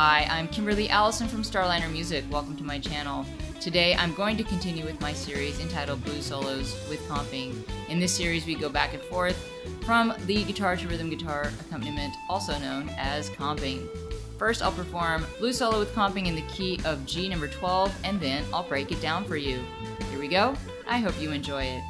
Hi, I'm Kimberly Allison from Starliner Music. Welcome to my channel. Today I'm going to continue with my series entitled Blues Solos with Comping. In this series we go back and forth from lead guitar to rhythm guitar accompaniment, also known as comping. First I'll perform blues solo with comping in the key of G number 12, and then I'll break it down for you. Here we go. I hope you enjoy it.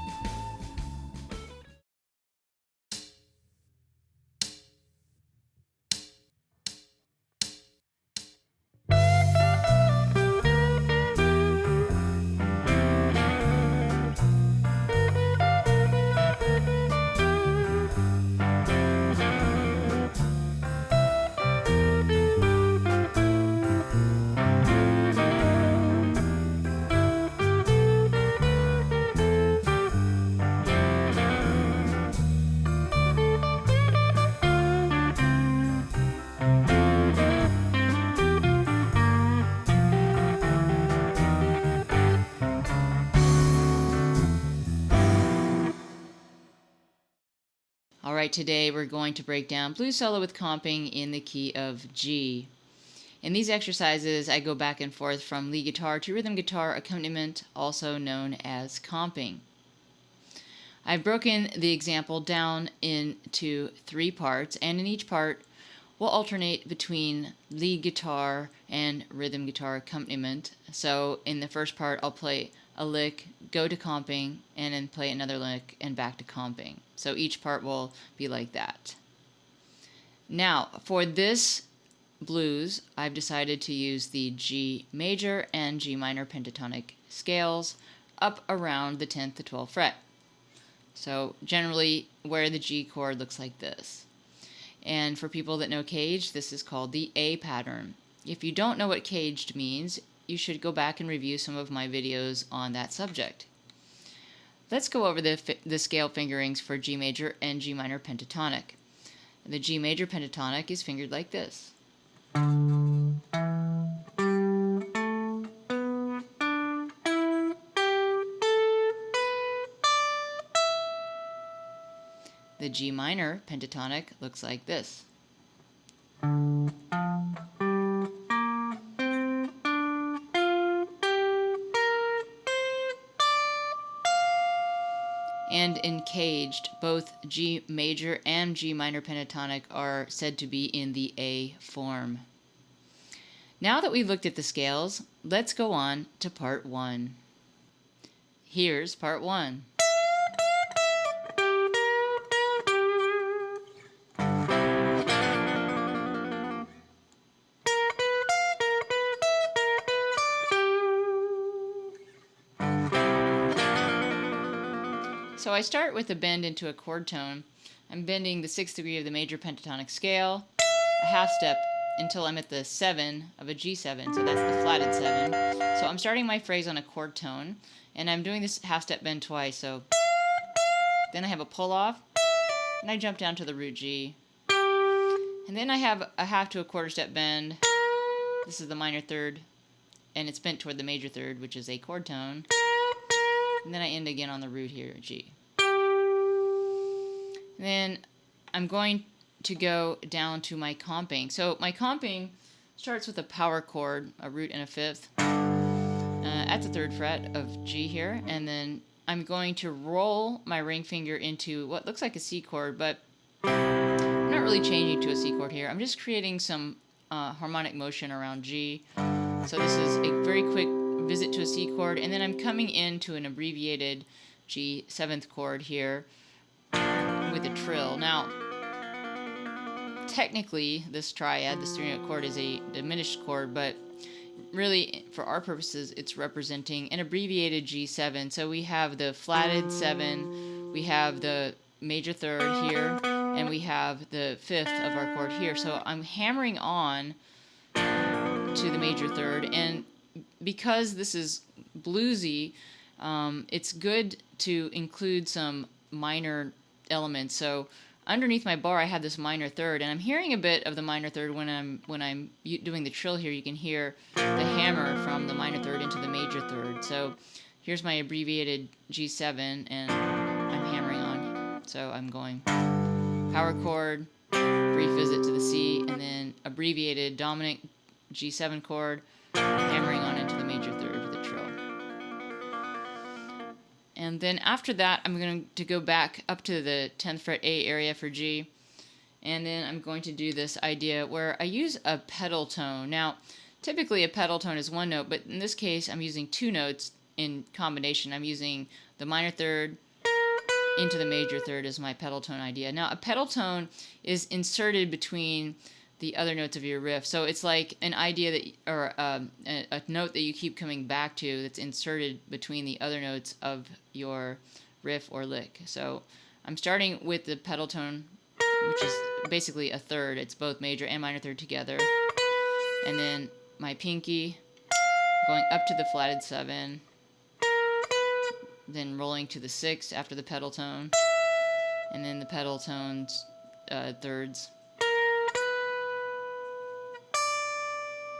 Alright, today we're going to break down blues solo with comping in the key of G. In these exercises, I go back and forth from lead guitar to rhythm guitar accompaniment, also known as comping. I've broken the example down into 3 parts, and in each part we'll alternate between lead guitar and rhythm guitar accompaniment. So in the first part I'll play a lick, go to comping, and then play another lick and back to comping. So each part will be like that. Now for this blues I've decided to use the G major and G minor pentatonic scales up around the 10th to 12th fret. So generally where the G chord looks like this. And for people that know caged, this is called the A pattern. If you don't know what caged means, you should go back and review some of my videos on that subject. Let's go over the scale fingerings for G major and G minor pentatonic. The G major pentatonic is fingered like this. The G minor pentatonic looks like this. And in caged, both G major and G minor pentatonic are said to be in the A form. Now that we've looked at the scales, let's go on to part 1. Here's part 1. So I start with a bend into a chord tone. I'm bending the 6th degree of the major pentatonic scale, a half step until I'm at the 7 of a G7, so that's the flatted 7. So I'm starting my phrase on a chord tone, and I'm doing this half step bend twice, so then I have a pull off, and I jump down to the root G. And then I have a half to a quarter step bend. This is the minor third, and it's bent toward the major third, which is a chord tone. And then I end again on the root here, G. And then I'm going to go down to my comping. So my comping starts with a power chord, a root and a 5th, at the 3rd fret of G here, and then I'm going to roll my ring finger into what looks like a C chord, but I'm not really changing to a C chord here. I'm just creating some harmonic motion around G. So this is a very quick visit to a C chord, and then I'm coming into an abbreviated G 7th chord here with a trill. Now, technically, this triad, this 3-note chord, is a diminished chord, but really, for our purposes, it's representing an abbreviated G7. So we have the flatted 7, we have the major 3rd here, and we have the 5th of our chord here. So I'm hammering on to the major 3rd, and because this is bluesy, it's good to include some minor elements. So underneath my bar I have this minor 3rd, and I'm hearing a bit of the minor 3rd when I'm doing the trill here. You can hear the hammer from the minor 3rd into the major 3rd. So here's my abbreviated G7, and I'm hammering on. So I'm going power chord, brief visit to the C, and then abbreviated dominant G7 chord, hammering on into the major third with a trill. And then after that, I'm going to go back up to the 10th fret A area for G. And then I'm going to do this idea where I use a pedal tone. Now, typically a pedal tone is one note, but in this case, I'm using two notes in combination. I'm using the minor third into the major third as my pedal tone idea. Now, a pedal tone is inserted between the other notes of your riff. So it's like an idea that, or a note that you keep coming back to that's inserted between the other notes of your riff or lick. So I'm starting with the pedal tone, which is basically a third. It's both major and minor third together. And then my pinky going up to the flatted 7, then rolling to the 6 after the pedal tone, and then the pedal tones thirds.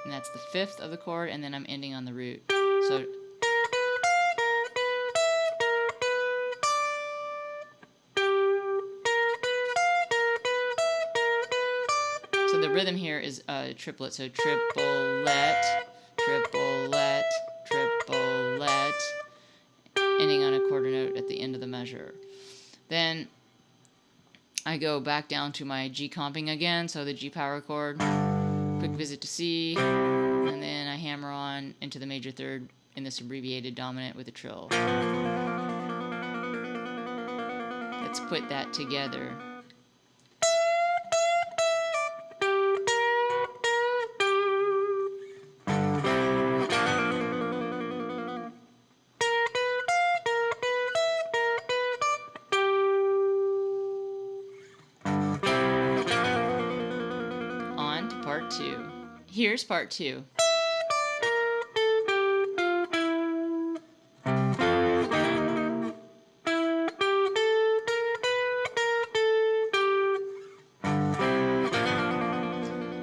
And that's the 5th of the chord, and then I'm ending on the root. So the rhythm here is a triplet. So triplet, triplet, triplet, ending on a quarter note at the end of the measure. Then I go back down to my G comping again, so the G power chord, quick visit to C, and then I hammer on into the major third in this abbreviated dominant with a trill. Let's put that together. Part 2. Here's part 2.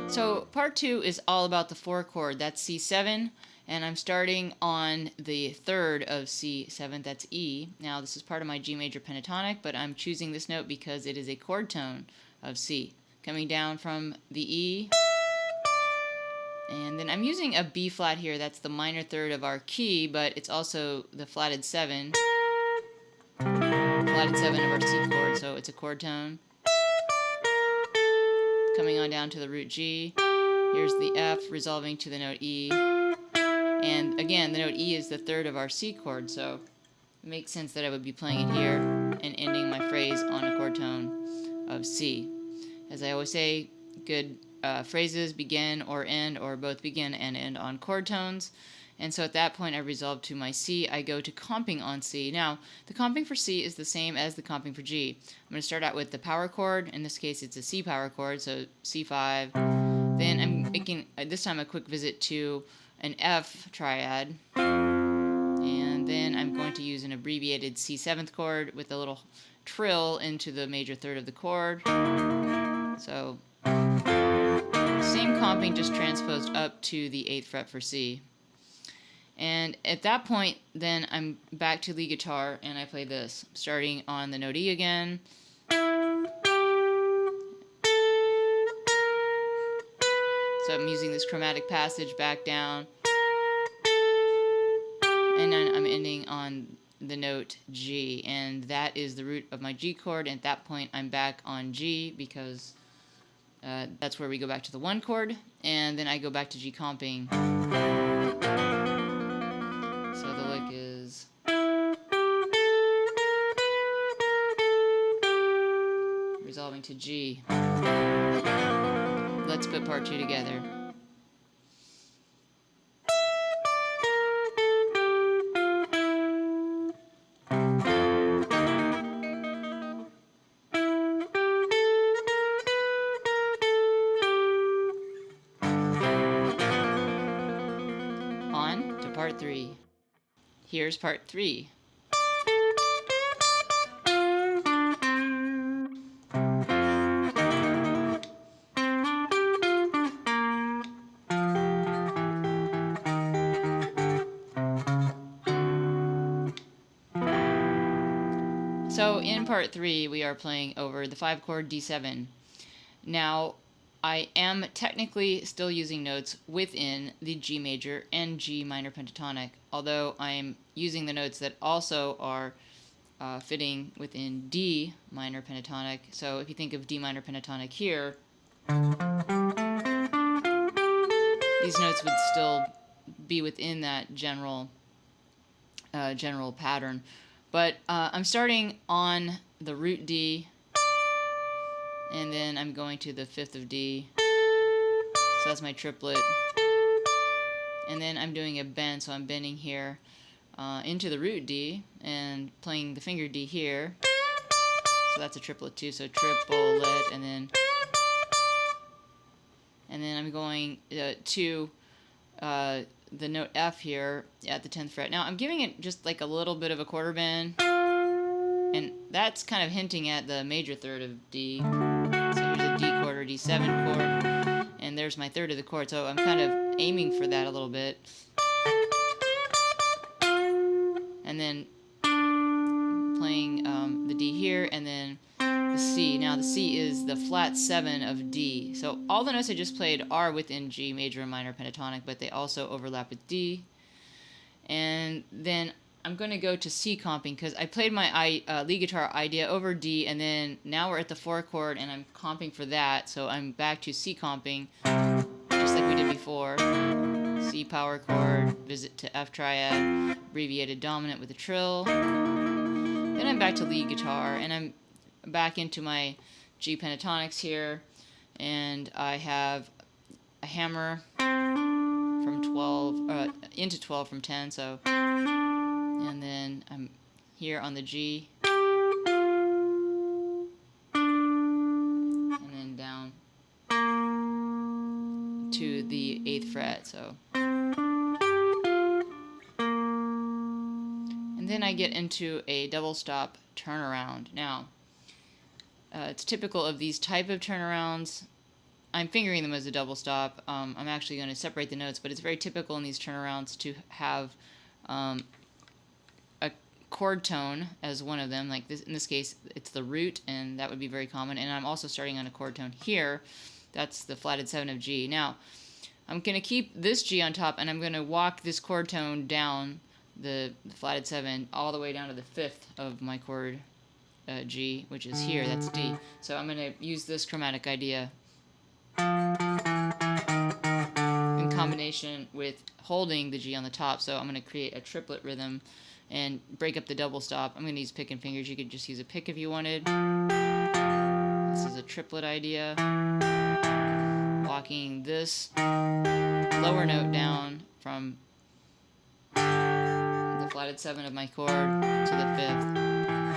So part 2 is all about the 4 chord. That's C7, and I'm starting on the 3rd of C7, that's E. Now this is part of my G major pentatonic, but I'm choosing this note because it is a chord tone of C. Coming down from the E, and then I'm using a B flat here. That's the minor third of our key, but it's also the flatted 7. Flatted 7 of our C chord, so it's a chord tone. Coming on down to the root G. Here's the F resolving to the note E. And again, the note E is the 3rd of our C chord, so it makes sense that I would be playing it here and ending my phrase on a chord tone of C. As I always say, good phrases begin or end, or both begin and end on chord tones. And so at that point I resolve to my C. I go to comping on C. Now, the comping for C is the same as the comping for G. I'm going to start out with the power chord. In this case, it's a C power chord, so C5. Then I'm making, this time, a quick visit to an F triad. And then I'm going to use an abbreviated C7th chord with a little trill into the major third of the chord. So same comping, just transposed up to the 8th fret for C. And at that point, then I'm back to lead guitar and I play this, starting on the note E again. So I'm using this chromatic passage back down. And then I'm ending on the note G, and that is the root of my G chord. And at that point, I'm back on G because that's where we go back to the 1 chord, and then I go back to G comping. So the lick is resolving to G. Let's put part 2 together. On to part 3. Here's part 3. So in part 3, we are playing over the 5 chord D7. Now, I am technically still using notes within the G major and G minor pentatonic, although I'm using the notes that also are fitting within D minor pentatonic. So if you think of D minor pentatonic here, these notes would still be within that general pattern. But I'm starting on the root D, and then I'm going to the 5th of D, so that's my triplet, and then I'm doing a bend, so I'm bending here into the root D and playing the finger D here, so that's a triplet too, so triplet, and then I'm going to the note F here at the 10th fret. Now I'm giving it just like a little bit of a quarter bend, and that's kind of hinting at the major third of D. So here's a D chord or D7 chord, and there's my third of the chord, so I'm kind of aiming for that a little bit. And then playing the D here, and then the C. Now the C is the flat 7 of D. So all the notes I just played are within G major and minor pentatonic, but they also overlap with D. And then I'm going to go to C comping, because I played my lead guitar idea over D, and then now we're at the 4 chord and I'm comping for that, so I'm back to C comping just like we did before. C power chord, visit to F triad, abbreviated dominant with a trill. Then I'm back to lead guitar, and I'm back into my G pentatonics here, and I have a hammer from 12 into 12 from 10, so, and then I'm here on the G, and then down to the 8th fret, so, and then I get into a double stop turnaround. Now it's typical of these type of turnarounds. I'm fingering them as a double stop. I'm actually going to separate the notes, but it's very typical in these turnarounds to have a chord tone as one of them. Like this, in this case, it's the root, and that would be very common. And I'm also starting on a chord tone here. That's the flatted 7 of G. Now, I'm going to keep this G on top, and I'm going to walk this chord tone down the flatted 7 all the way down to the 5th of my chord G, which is here. That's D. So I'm going to use this chromatic idea in combination with holding the G on the top. So I'm going to create a triplet rhythm and break up the double stop. I'm going to use pick and fingers. You could just use a pick if you wanted. This is a triplet idea. Walking this lower note down from the flatted 7 of my chord to the 5th.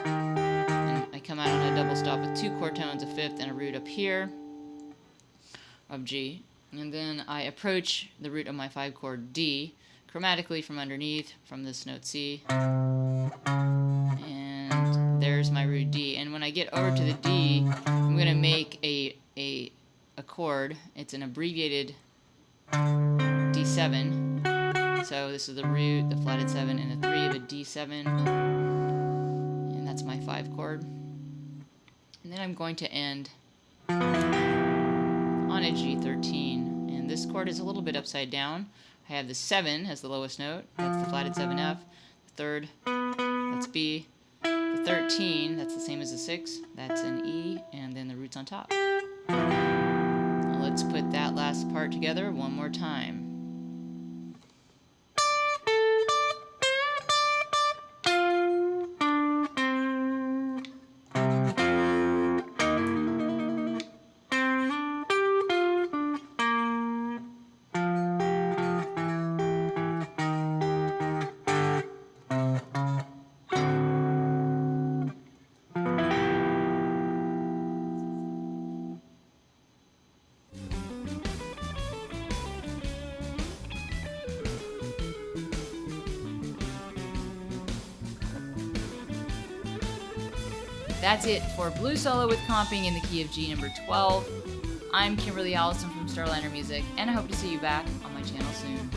And I come out on a double stop with 2 chord tones, a 5th and a root up here of G. And then I approach the root of my 5 chord D chromatically from underneath, from this note C. And there's my root D. And when I get over to the D, I'm going to make a chord. It's an abbreviated D7. So this is the root, the flatted 7, and the 3 of a D7. And that's my 5 chord. And then I'm going to end on a G13. And this chord is a little bit upside down. I have the 7 as the lowest note. That's the flatted 7F. The 3rd, that's B. The 13, that's the same as the 6. That's an E. And then the root's on top. Let's put that last part together one more time. That's it for Blues Solo with Comping in the key of G number 12. I'm Kimberly Allison from Starliner Music, and I hope to see you back on my channel soon.